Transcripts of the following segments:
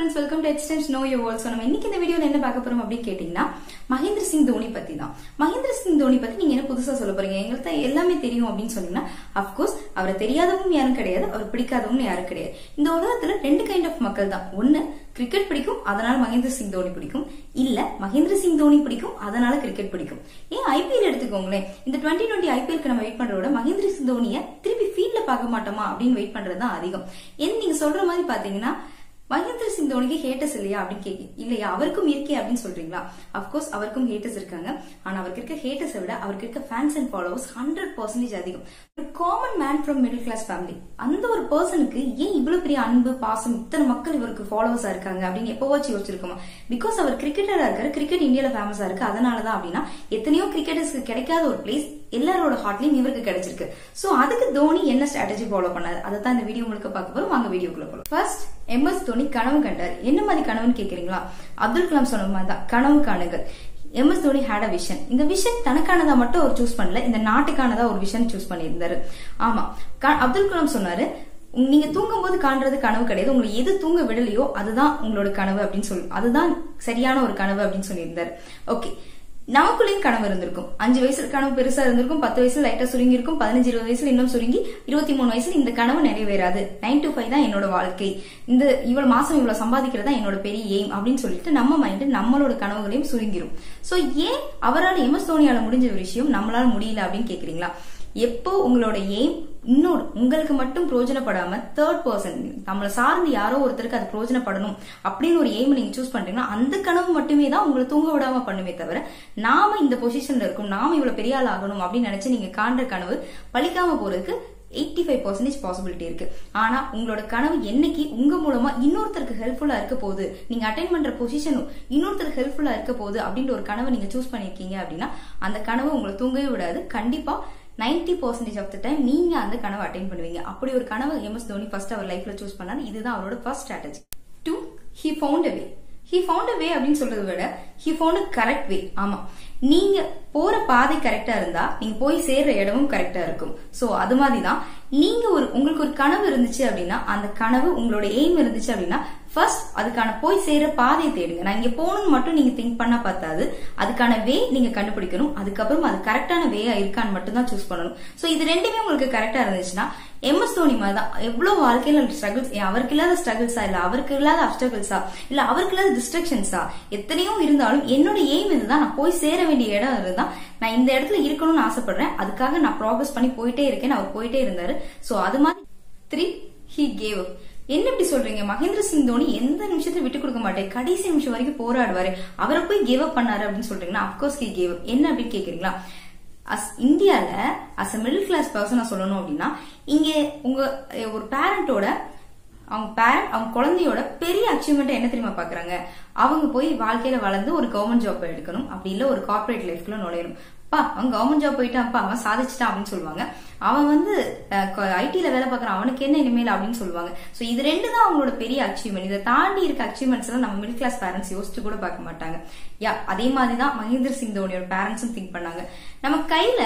friends, welcome to Extend Know Your World. So நம்ம இன்னைக்கு இந்த வீடியோல என்ன பார்க்க போறோம் அப்படி கேட்டிங்கனா மகேந்திர சிங் தோனி பத்தி தான். மகேந்திர சிங் தோனி பத்தி நீங்க என்ன புதுசா சொல்ல போறீங்க? எங்களுக்கு எல்லாமே தெரியும் அப்படினு சொன்னீங்கன்னா of course அவரை தெரியாதவங்க யாரும் கிடையாது, அவர் பிடிக்காதவங்க யாரும் கிடையாது. இந்த உலகத்துல ரெண்டு கைண்ட் ஆஃப் மக்கள் தான். ஒன்னு கிரிக்கெட் பிடிக்கும் அதனால மகேந்திர சிங் தோனி பிடிக்கும், இல்ல மகேந்திர சிங் தோனி பிடிக்கும் அதனால கிரிக்கெட் பிடிக்கும். ஏன் ஐபிஎல் எடுத்துக்கோங்களேன், இந்த 2020 ஐபிஎல்க்கு நம்ம வெயிட் பண்றத விட மகேந்திர சிங் தோனியை திருப்பி ஃபீல்ட்ல பார்க்க மாட்டோமா அப்படின்னு வெயிட் பண்றது தான் அதிகம். ஏன் நீங்க சொல்ற மாதிரி பாத்தீங்கன்னா மகேந்திர சிங் தோனிக்கு ஹேட்டர்ஸ் இல்லையா அப்படின்னு கேட்க இல்லையா, அவருக்கும் இருக்கே அப்படின்னு சொல்றீங்களா? அப்கோர்ஸ் அவருக்கும் ஹேட்டர்ஸ் இருக்காங்க. ஆனா அவருக்கு இருக்க ஹேட்டர்ஸை விட அவருக்கு இருக்க ஃபேன்ஸ் அண்ட் ஃபாலோவர்ஸ் 100% அதிகம். ஒரு common man from middle class family, அந்த ஒரு பர்சனுக்கு ஏன் இவ்வளவு பெரிய அன்பு பாசம் இத்தனை மக்கள் இவருக்கு ஃபாலோவர்ஸா இருக்காங்க அப்படின்னு எப்போவாச்சும் யோசிச்சிருக்கோமா? பிகாஸ் அவர் கிரிக்கெட்டரா இருக்காரு, கிரிக்கெட் இந்தியால ஃபேமஸா இருக்கு. அதனாலதான் அப்படின்னா எத்தனையோ கிரிக்கெட்டர்ஸ்க்கு கிடைக்காத ஒரு பிளேஸ் எல்லாரோட ஹார்ட்லயும் இவருக்கு கிடைச்சிருக்கு. சோ அதுக்கு தோனி என்ன ஸ்ட்ராட்டஜி ஃபாலோ பண்ணாரு அதை தான் இந்த வீடியோ முழுக்க பார்க்க போறோம். வாங்க வீடியோக்குள்ள போலாம். ஃபர்ஸ்ட் எம்எஸ் தோனி கனவு கண்டார். என்ன மாதிரி கனவுன்னு கேக்குறீங்களா? அப்துல் கலாம் சொன்ன மாதிரி தான் கனவு காணுங்கள். MS Dhoni had a vision. இந்த விஷன் தனக்கானதா மட்டும் அவர் சூஸ் பண்ணல, இந்த நாட்டுக்கானதா ஒரு விஷன் சூஸ் பண்ணியிருந்தாரு. ஆமா, அப்துல் கலாம் சொன்னாரு, நீங்க தூங்கும் போது காண்றது கனவு கிடையாது, உங்களை எது தூங்க விடலையோ அதுதான் உங்களோட கனவு அப்படின்னு சொல்லி, அதுதான் சரியான ஒரு கனவு அப்படின்னு சொல்லியிருந்தாரு. ஓகே, நமக்குள்ளேயும் கனவு இருந்திருக்கும். 5 வயசுல கனவு பெருசா இருந்திருக்கும், 10 வயசுல லைட்டா சுருங்கி இருக்கும், 15-20 வயசுல இன்னும் சுருங்கி, 23 வயசுல இந்த கனவு நிறைவேறாது, 9 to 5 தான் என்னோட வாழ்க்கை, இந்த இவ்வளவு மாசம் இவ்வளவு சம்பாதிக்கிறதா என்னோட பெரிய எய்ம் அப்படின்னு சொல்லிட்டு நம்ம மைண்ட் நம்மளோட கனவுகளையும் சுருங்கிரும். சோ ஏன் அவரால் எம்எஸ் தோனியால முடிஞ்ச ஒரு விஷயம் நம்மளால முடியல அப்படின்னு கேக்குறீங்களா? எப்போ உங்களோட எய்ம் இன்னொரு உங்களுக்கு மட்டும் பிரயோஜனப்படாம தேர்ட் பர்சன் நம்மளை சார்ந்து யாரோ ஒருத்தருக்கு அது பிரயோஜனப்படணும் அப்படின்னு ஒரு எய்ம் நீங்க சூஸ் பண்றீங்கன்னா அந்த கனவு மட்டுமே தான் உங்களை தூங்க விடாம பண்ணுமே தவிர, நாம இந்த பொசிஷன்ல இருக்கும், நாம இவ்வளவு பெரிய ஆள் ஆகணும் அப்படின்னு நினைச்சு நீங்க காண்ற கனவு பலிக்காம போறதுக்கு 85% பாசிபிலிட்டி இருக்கு. ஆனா உங்களோட கனவு என்னைக்கு உங்க மூலமா இன்னொருத்தருக்கு ஹெல்ப்ஃபுல்லா இருக்க போகுது, நீங்க அட்டைன் பண்ற பொசிஷனும் இன்னொருத்தருக்கு ஹெல்ப்ஃபுல்லா இருக்க போகுது அப்படின்ற ஒரு கனவை நீங்க சூஸ் பண்ணிருக்கீங்க அப்படின்னா அந்த கனவு உங்களை தூங்கவே விடாது. கண்டிப்பா 90% ஆஃப் த டைம் நீங்க அந்த கனவை அட்டைன் பண்ணுவீங்க. அப்படி ஒரு கனவு எம்எஸ் தோனி ஃபர்ஸ்ட் அவர் லைஃப்ல சூஸ் பண்ணாரு. இதுதான் அவரோட first strategy. 2, he found a way. he found a way அப்படின்னு சொல்றதை விட he found a correct way. ஆமா, நீங்க போற பாதை கரெக்டா இருந்தா நீங்க போய் சேர்ற இடமும் கரெக்டா இருக்கும். சோ அது மாதிரிதான் நீங்க உங்களுக்கு ஒரு கனவு இருந்துச்சு அப்படின்னா, அந்த கனவு உங்களோட எய்ம் இருந்துச்சு அப்படின்னா ஃபர்ஸ்ட் அதுக்கான போய் சேர பாதையை தேடுங்க. நான் இங்க போகணும்னு மட்டும் நீங்க திங்க் பண்ணா பார்த்தாது, அதுக்கான வே நீங்க கண்டுபிடிக்கணும். அதுக்கப்புறம் அது கரெக்டான வேயா இருக்கான்னு மட்டும் தான் சூஸ் பண்ணணும். சோ இது ரெண்டுமே உங்களுக்கு கரெக்டா இருந்துச்சுன்னா எம்எஸ் தோனி மாதிரி தான் எவ்வளவு வாழ்க்கையில ஸ்ட்ரகிள்ஸ், அவருக்கு இல்லாத ஸ்ட்ரகிள்ஸா இல்ல அவருக்கு இல்லாத அப்டக்கிள்ஸா இல்ல அவருக்கு இல்லாத டிஸ்ட்ரக்ஷன்ஸா எத்தனையோ இருந்தாலும் என்னோட எய்ம் இதுதான், நான் போய் சேர வேண்டிய இடம் இதுதான், நான் இந்த இடத்துல இருக்கணும்னு ஆசைப்படுறேன், அதுக்காக நான் ப்ராக்ரஸ் பண்ணி போயிட்டே இருக்கேன். அவர் போயிட்டே இருந்தாரு. சோ அது மாதிரி 3, he gave up. என்ன இப்படி சொல்றீங்க? மகேந்திர சிங் தோனி எந்த நிமிஷத்துல விட்டு கொடுக்க மாட்டேன், கடைசி நிமிஷம் வரைக்கும் போராடுவாரு, அவரை போய் கேவ் அப் பண்ணாரு அப்படின்னு சொல்றீங்கன்னா அப்கோர்ஸ் he gave up. என்ன அப்படின்னு கேக்குறீங்களா? இந்தியால அஸ் அ மிடில் கிளாஸ் பர்சனா சொல்லணும் அப்படின்னா, இங்க உங்க ஒரு பேரண்டோட அவங்க குழந்தையோட பெரிய அச்சீவ்மெண்ட் என்ன தெரியுமா பாக்குறாங்க? அவங்க போய் வாழ்க்கையில வளர்ந்து ஒரு கவர்மெண்ட் ஜாப் எடுக்கணும், அப்படி இல்ல ஒரு கார்பரேட் லைஃப்ல நுழையணும். அவன் கவர்மெண்ட் ஜாப் போயிட்டான்ப்பா, அவன் சாதிச்சுட்டான் அப்படின்னு சொல்லுவாங்க. அவன் ஐடில வேலை பார்க்கறான், அவனுக்கு என்ன இனிமேல் அப்படின்னு சொல்லுவாங்க. சோ இது ரெண்டு தான் அவங்களோட பெரிய அச்சீவ்மெண்ட். இதை தாண்டி இருக்க அச்சீவ்மெண்ட்ஸ் எல்லாம் நம்ம மிடில் கிளாஸ் பேரண்ட்ஸ் யோசிச்சு கூட பார்க்க மாட்டாங்க. அதே மாதிரிதான் மகேந்திர சிங் தோனியோட பேரண்ட்ஸும் திங்க் பண்ணாங்க. நம்ம கையில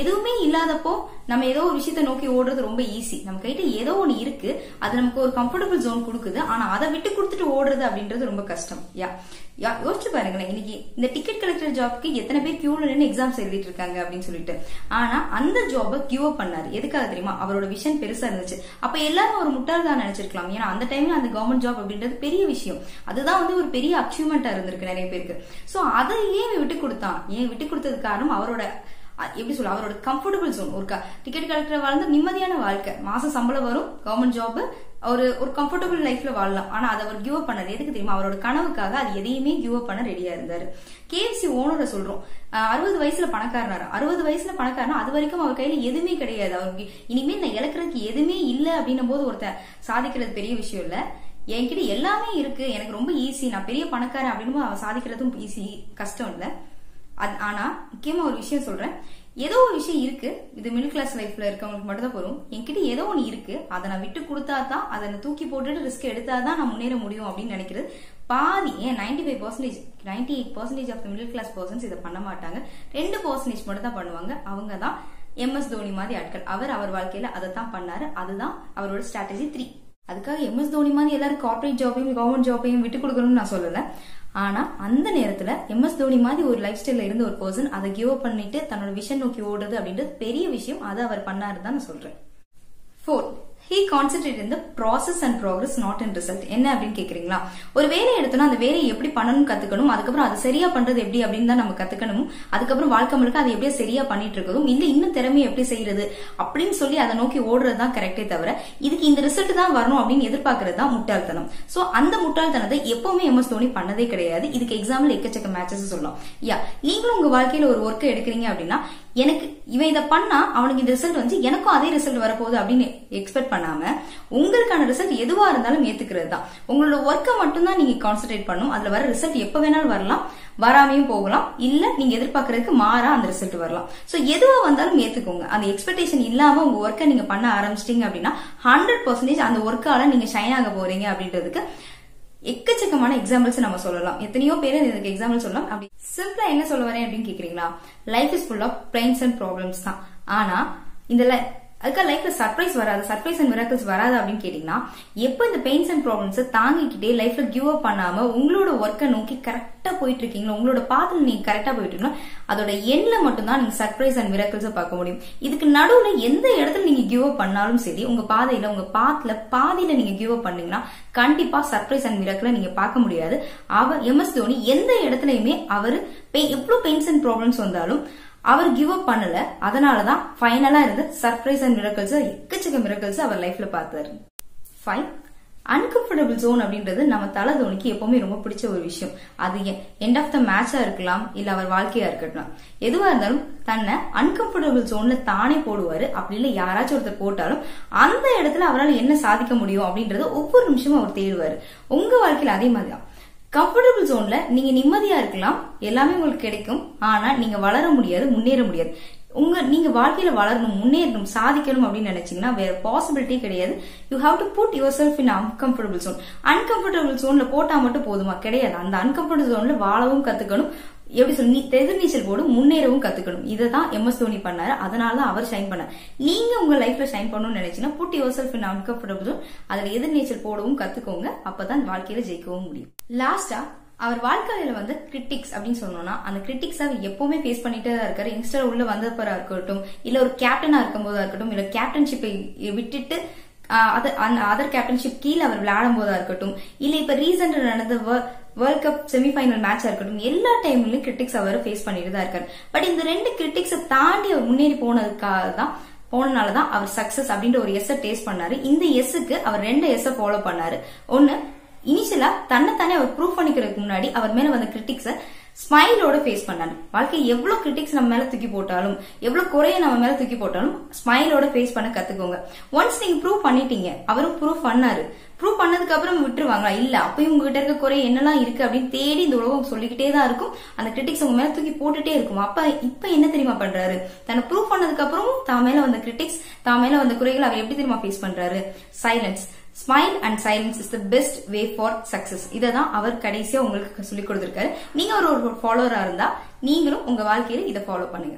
எதுவுமே இல்லாதப்போ நம்ம ஏதோ ஒரு விஷயத்த நோக்கி ஓடுறது ரொம்ப ஈஸி. நம்ம கையில ஏதோ ஒண்ணு இருக்கு, அது நமக்கு ஒரு கம்ஃபர்டபுள் ஜோன் கொடுக்குது, ஆனா அதை விட்டு கொடுத்துட்டு ஓடுறது அப்படின்றது ரொம்ப கஷ்டம். யோசிச்சு பாருங்களேன், இன்னைக்கு இந்த டிக்கெட் கலெக்டர் ஜாப்க்கு எத்தனை பேர் கியூல நின்று எக்ஸாம்ஸ் எழுதிட்டு இருக்காங்க அப்படின்னு சொல்லிட்டு. ஆனா அந்த ஜாபை கிவ் அப் பண்ணாரு. எதுக்காக தெரியுமா? அவரோட விஷன் பெருசா இருந்துச்சு. அப்ப எல்லாரும் ஒரு முட்டாள் தான் நினைச்சிருக்கலாம். ஏன்னா அந்த டைம்ல அந்த கவர்மெண்ட் ஜாப் அப்படின்றது பெரிய விஷயம், அதுதான் ஒரு பெரிய அச்சீவ்மெண்டா இருந்திருக்கு நிறைய பேருக்கு. சோ அதை ஏன் விட்டு கொடுத்தான்? ஏன் விட்டு கொடுத்தது காரணம் அவரோட எப்படி சொல்ல, அவரோட கம்ஃபர்டபுள் ஜோன். ஒரு டிக்கெட் கலெக்டர் வாழ்ந்து நிம்மதியான வாழ்க்கை, மாசம் சம்பளம் வரும், கவர்மெண்ட் ஜாப், ஒரு கம்ஃபர்டபுள் லைஃப்ல வாழலாம். ஆனா அதை அவர் கிவ் அப் பண்ணது எதுக்கு தெரியுமா? அவரோட கனவுக்காக அது எதையுமே கிவ் அப் பண்ண ரெடியா இருந்தாரு. KFC ஓனரை சொல்றோம், 60 வயசுல பணக்காரனாரு. 60 வயசுல பணக்காரனா அது வரைக்கும் அவர் கையில எதுவுமே கிடையாது. அவருக்கு இனிமேல் நான் இழக்கிறதுக்கு எதுவுமே இல்ல அப்படின்னும் போது ஒருத்தர் சாதிக்கிறது பெரிய விஷயம் இல்ல. என்கிட்ட எல்லாமே இருக்கு, எனக்கு ரொம்ப ஈஸி, நான் பெரிய பணக்காரன் அப்படின்னு அவன் சாதிக்கிறதும் ஈஸி, கஷ்டம் இல்ல. ஆனா முக்கியமா ஒரு விஷயம் சொல்றேன், ஏதோ ஒரு விஷயம் இருக்கு, இது மிடில் கிளாஸ் லைஃப்ல இருக்கவங்களுக்கு மட்டும் தான் போறோம். என்கிட்ட ஏதோ ஒண்ணு இருக்கு, அதை நான் விட்டு கொடுத்தாதான், அதை தூக்கி போட்டுட்டு ரிஸ்க் எடுத்தாதான் நான் முன்னேற முடியும் அப்படின்னு நினைக்கிறது பாதி. ஏன் 98% of the middle class persons இதை பண்ண மாட்டாங்க. 2% மட்டும் தான் பண்ணுவாங்க. அவங்க தான் எம்எஸ் தோனி மாதிரி ஆட்கள். அவர் வாழ்க்கையில அதை தான் பண்ணாரு. அதுதான் அவரோட ஸ்ட்ராட்டஜி 3. அதுக்காக MS தோனி மாதிரி எல்லாரும் கார்பரேட் ஜாபையும் கவர்மெண்ட் ஜாபையும் விட்டு கொடுக்கணும்னு நான் சொல்லல. ஆனா அந்த நேரத்துல MS தோனி மாதிரி ஒரு லைஃப் ஸ்டைல்ல இருந்த ஒரு பர்சன் அதை கிவ் அப் பண்ணிட்டு தன்னோட விஷன் நோக்கி ஓடுறது அப்படின்றது பெரிய விஷயம். அதை அவர் பண்ணாரு தான் நான் சொல்றேன். 4. He concentrated in the process and progress, not in result. என்ன அப்படின்னு கேக்குறீங்களா? ஒரு வேலையை எடுத்தோம்னா அந்த வேலையை எப்படி பண்ணணும் கத்துக்கணும், அதுக்கப்புறம் அதை சரியா பண்றது எப்படி அப்படின்னு தான் நம்ம கத்துக்கணும். அதுக்கப்புறம் வாழ்க்கை முழுக்க அதை எப்படியா சரியா பண்ணிட்டு இருக்கதும் இல்ல இன்னும் திறமையை எப்படி செய்யறது அப்படின்னு சொல்லி அதை நோக்கி ஓடுறதுதான் கரெக்டே தவிர இதுக்கு இந்த ரிசல்ட் தான் வரணும் அப்படின்னு எதிர்பார்க்கறது தான் முட்டாள்தனம். சோ அந்த முட்டாள்தனத்தை எப்பவுமே MS தோனி பண்ணதே கிடையாது. இதுக்கு எக்ஸாம்பிள் எக்கச்சக்க மேட்சஸ் சொல்லலாம். நீங்களும் உங்க வாழ்க்கையில ஒரு ஒர்க் எடுக்கிறீங்க அப்படின்னா எனக்கு இவன் இதை பண்ணா அவனுக்கு இந்த ரிசல்ட் வந்து எனக்கும் அதே ரிசல்ட் வரப்போகுது அப்படின்னு எக்ஸ்பெக்ட் பண்ணாம உங்களுக்கான ரிசல்ட் எதுவா இருந்தாலும் ஏத்துக்கிறது தான். உங்களோட ஒர்க்கை மட்டும் தான் நீங்க கான்சென்ட்ரேட் பண்ணணும். அதுல வர ரிசல்ட் எப்ப வேணாலும் வரலாம், வராமையும் போகலாம், இல்ல நீங்க எதிர்பார்க்கறதுக்கு மாறா அந்த ரிசல்ட் வரலாம். சோ எதுவா வந்தாலும் ஏத்துக்கோங்க. அந்த எக்ஸ்பெக்டேஷன் இல்லாம உங்க ஒர்க்கை நீங்க பண்ண ஆரம்பிச்சிட்டீங்க அப்படின்னா 100% அந்த ஒர்க்கால நீங்க ஷைன் ஆக போறீங்க அப்படின்றதுக்கு எக்கச்சக்கமான எக்ஸாம்பிள்ஸ் நம்ம சொல்லலாம். எத்தனையோ பேர் இதுக்கு எக்ஸாம்பிள் சொல்லலாம். அப்படி சிம்பிளா என்ன சொல்ல வரேன் அப்படின்னு கேக்குறீங்களா? Life is full of pains and problems தான். ஆனா இந்த அதுக்காக லைஃப்ல சர்ப்ரைஸ் வராது, சர்ப்ரைஸ் அண்ட் மிராக்கிள்ஸ் வராது அப்படின்னு கேட்டீங்கன்னா எப்ப இந்த பெயின்ஸ் அண்ட் ப்ராப்ளம்ஸ் தாங்கிக்கிட்டே லைஃப்ல கிவ் அப் பண்ணாம உங்களோட ஒர்க்கை நோக்கி கரெக்டா போயிட்டு இருக்கீங்களோ, உங்களோட பாத்துல நீங்க கரெக்டா போயிட்டு இருக்கீங்களோ அதோட எண்ட்ல மட்டும்தான் நீங்க சர்ப்ரைஸ் அண்ட் மிராக்கிள்ஸ் பார்க்க முடியும். இதுக்கு நடுவுல எந்த இடத்துல நீங்க கிவ் அப் பண்ணாலும் சரி உங்க பாதையில உங்க பாத்துல பாதியில நீங்க கிவ் அப் பண்ணீங்கன்னா கண்டிப்பா சர்ப்ரைஸ் அண்ட் மிராக்கிளை நீங்க பார்க்க முடியாது. அவர் MS தோனி எந்த இடத்துலயுமே அவரு எவ்வளவு பெயின்ஸ் அண்ட் ப்ராப்ளம்ஸ் வந்தாலும் அவர் கிவ் அப் பண்ணல. அதனாலதான் ஃபைனலா இருந்து சர்ப்ரைஸ் அண்ட் மிராக்கிள்ஸ் எக்கச்சக்க மிராக்கிள்ஸ் அவர் லைஃப்ல பார்த்தாரு. 5. அன்கம்ஃபர்டபிள் ஜோன் அப்படின்றது நம்ம தல தோனிக்கு எப்பவுமே ரொம்ப பிடிச்ச ஒரு விஷயம். அது எண்ட் ஆஃப் த மேட்சா இருக்கலாம், இல்ல அவர் வாழ்க்கையா இருக்கட்டும், எதுவா இருந்தாலும் தன்னை அன்கம்ஃபர்டபிள் ஜோன்ல தானே போடுவாரு. அப்படி இல்ல யாராச்சும் ஒருத்தர் போட்டாலும் அந்த இடத்துல அவரால் என்ன சாதிக்க முடியும் அப்படின்றது ஒவ்வொரு நிமிஷமும் அவர் தேடுவாரு. உங்க வாழ்க்கையில அதே மாதிரிதான். கம்ஃபர்டபிள் ஜோன்ல நீங்க நிம்மதியா இருக்கலாம், எல்லாமே உங்களுக்கு கிடைக்கும். ஆனா நீங்க வளர முடியாது, முன்னேற முடியாது. நீங்க வாழ்க்கையில வளரணும், முன்னேறணும், சாதிக்கணும் அப்படின்னு நினைச்சீங்கன்னா வேற பாசிபிலிட்டி கிடையாது. You have to put yourself in uncomfortable zone. Uncomfortable ஜோன்ல போட்டா மட்டும் போதுமா? கிடையாது. அந்த அன்கம்ஃபர்டபிள் ஜோன்ல வாழவும் கத்துக்கணும், எப்படி சொல்லி எதிர்நீச்சல் போடு முன்னேறவும் கத்துக்கணும். இதான் MS தோனி பண்ணாரு. அதனாலதான் அவர் ஷைன் பண்ணாரு. நீங்க உங்க லைஃப்ல ஷைன் பண்ணணும்னு நினைச்சீங்கன்னா put yourself in uncomfortable zone. அதுல எதிர்நீச்சல் போடவும் கத்துக்கோங்க. அப்பதான் வாழ்க்கையில ஜெயிக்கவும் முடியும். லாஸ்டா அவர் வாழ்க்கையில வந்து கிரிட்டிக்ஸ் அப்படின்னு சொன்னோம்னா அந்த கிரிட்டிக்ஸ் அவர் எப்பவுமே ஃபேஸ் பண்ணிட்டே தான் இருக்காரு. யங்ஸ்டர் உள்ள வந்தப்பரா இருக்கட்டும், இல்ல ஒரு கேப்டனா இருக்கும் போதா இருக்கட்டும், இல்ல கேப்டன்ஷிப்பை விட்டுட்டு அதர் கேப்டன்ஷிப் கீழே அவர் விளையாடும் போதா இருக்கட்டும், இல்ல இப்ப ரீசெண்டா நடந்த வேர்ல்ட் கப் செமிஃபைனல் மேட்சா இருக்கட்டும், எல்லா டைம்லயும் கிரிட்டிக்ஸ் அவர் ஃபேஸ் பண்ணிட்டு தான் இருக்காரு. பட் இந்த 2 கிரிட்டிக்ஸை தாண்டி அவர் முன்னேறி போனதுனாலதான் அவர் சக்சஸ் அப்படின்ற ஒரு எஸ் டேஸ்ட் பண்ணாரு. இந்த எஸ்ஸுக்கு அவர் 2 எஸ் ஃபாலோ பண்ணாரு. ஒன்னு, இனிஷியலா தன்னைத்தானே அவர் ப்ரூவ் பண்ணிக்கிறதுக்கு முன்னாடி அவர் மேல வந்த கிரிட்டிக்ஸ ஸ்மைலோட ஃபேஸ் பண்ணாரு. வாழ்க்கை எவ்வளவு கிரிட்டிக்ஸ் நம்ம மேல தூக்கி போட்டாலும், எவ்வளவு குறைய நம்ம மேல தூக்கி போட்டாலும் ஸ்மைலோட ஃபேஸ் பண்ண கத்துக்கோங்க. ஒன்ஸ் நீங்க ப்ரூவ் பண்ணிட்டீங்க, அவரும் ப்ரூவ் பண்ணாரு. ப்ரூவ் பண்ணதுக்கு அப்புறம் விட்டுருவாங்களா? இல்ல, அப்பயும் உங்ககிட்ட இருக்க குறை என்னெல்லாம் இருக்கு அப்படின்னு தேடி இந்த உலகம் சொல்லிக்கிட்டே தான் இருக்கும். அந்த கிரிட்டிக்ஸ் உங்க மேல தூக்கி போட்டுட்டே இருக்கும். இப்ப என்ன தெரியுமா பண்றாரு? தன்னை ப்ரூவ் பண்ணதுக்கு அப்புறம் தான் மேல வந்த கிரிட்டிக்ஸ், தான் மேல வந்த குறைகளை அவர் எப்படி தெரியுமா ஃபேஸ் பண்றாரு? Silence. Smile and silence is the best way for success. இததான் அவர் கடைசியா உங்களுக்கு சொல்லிக் கொடுத்திருக்காரு. நீங்க ஒரு ஃபாலோவரா இருந்தா நீங்களும் உங்க வாழ்க்கையில இதை ஃபாலோ பண்ணுங்க.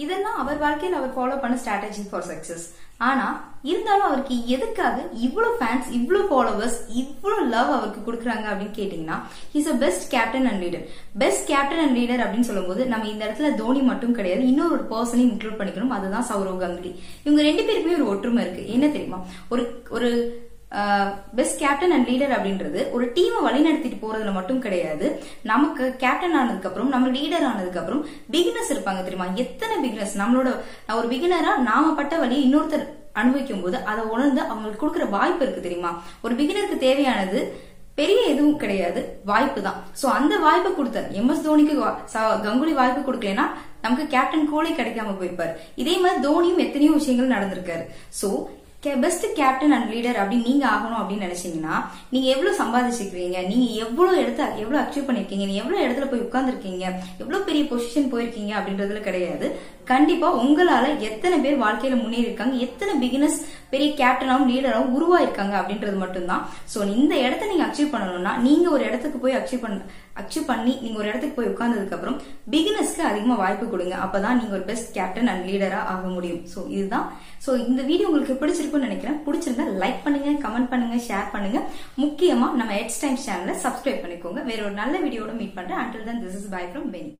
இதெல்லாம் அவர் வாழ்க்கையில் அவர் ஃபாலோ பண்ண ஸ்ட்ராட்டஜி ஃபார் சக்சஸ். ஆனா இருந்தாலும் அவருக்கு எதுக்காக இவ்வளவு ஃபேன்ஸ், இவ்வளவு ஃபாலோவர்ஸ், இவ்வளவு லவ் அவருக்கு கொடுக்குறாங்க அப்படின்னு கேட்டீங்கன்னா, he's a best captain and leader. Best captain and leader அப்படின்னு சொல்லும்போது நம்ம இந்த இடத்துல தோனி மட்டும் கிடையாது, இன்னொரு பர்சனையும் இன்க்ளூட் பண்ணிக்கணும். அதுதான் சௌரவ் கங்குலி. இவங்க 2 பேருக்குமே ஒரு ஒற்றுமை இருக்கு. என்ன தெரியுமா? ஒரு பெஸ்ட் கேப்டன் அண்ட் லீடர் அப்படின்றது ஒரு டீமை வழிநடத்திட்டு போறதுல மட்டும் கிடையாது. நமக்கு கேப்டன் ஆனதுக்கு அப்புறம், நம்ம லீடர் ஆனதுக்கு அப்புறம் பிகினர்ஸ் இருப்பாங்க தெரியுமா? எத்தனை பிகினர்ஸ் ஒரு பிகினரா நாம பட்ட வழியை இன்னொருத்தர் அனுபவிக்கும் போது அதை உணர்ந்து அவங்களுக்கு கொடுக்குற வாய்ப்பு இருக்கு தெரியுமா? ஒரு பிகினருக்கு தேவையானது பெரிய எதுவும் கிடையாது, வாய்ப்பு தான். சோ அந்த வாய்ப்பை கொடுத்தார். MS தோனிக்கு கங்குலி வாய்ப்பு கொடுக்கலன்னா நமக்கு கேப்டன் கோலி கிடைக்காம போயிருப்பாரு. இதே மாதிரி தோனியும் எத்தனையோ விஷயங்கள் நடந்திருக்காரு. So best captain and leader அப்படின்னு நீங்க ஆகணும் அப்படின்னு நினைச்சீங்கன்னா, நீங்க எவ்வளவு சம்பாதிச்சிருக்கீங்க, நீங்க எவ்வளவு அச்சீவ் பண்ணிருக்கீங்க, நீங்க எவ்வளவு இடத்துல போய் உட்கார்ந்துருக்கீங்க, எவ்வளவு பெரிய பொசிஷன் போயிருக்கீங்க அப்படின்றதுல கிடையாது. கண்டிப்பா உங்களால எத்தனை பேர் வாழ்க்கையில முன்னேறி இருக்காங்க, எத்தனை பிகினர்ஸ் பெரிய கேப்டனாவும் லீடராவும் உருவாயிருக்காங்க அப்படின்றது மட்டும்தான். சோ இந்த இடத்த நீங்க அச்சீவ் பண்ணணும்னா நீங்க ஒரு இடத்துக்கு போய் அச்சீவ் பண்ணி நீங்க ஒரு இடத்துக்கு போய் உட்கார்ந்ததுக்கு அப்புறம் பிகினர்ஸ்க்கு அதிகமா வாய்ப்பு கொடுங்க. அப்பதான் நீங்க ஒரு பெஸ்ட் கேப்டன் அண்ட் லீடரா ஆக முடியும். சோ இதுதான். சோ இந்த வீடியோ உங்களுக்கு பிடிச்சிருக்கும்னு நினைக்கிறேன். பிடிச்சிருந்தா லைக் பண்ணுங்க, கமெண்ட் பண்ணுங்க, ஷேர் பண்ணுங்க. முக்கியமா நம்ம எட்ஸ் டைம்ஸ் சேனலை சப்ஸ்கிரைப் பண்ணிக்கோங்க. வேற ஒரு நல்ல வீடியோட மீட் பண்றேன். Until then, this is bye from Benny.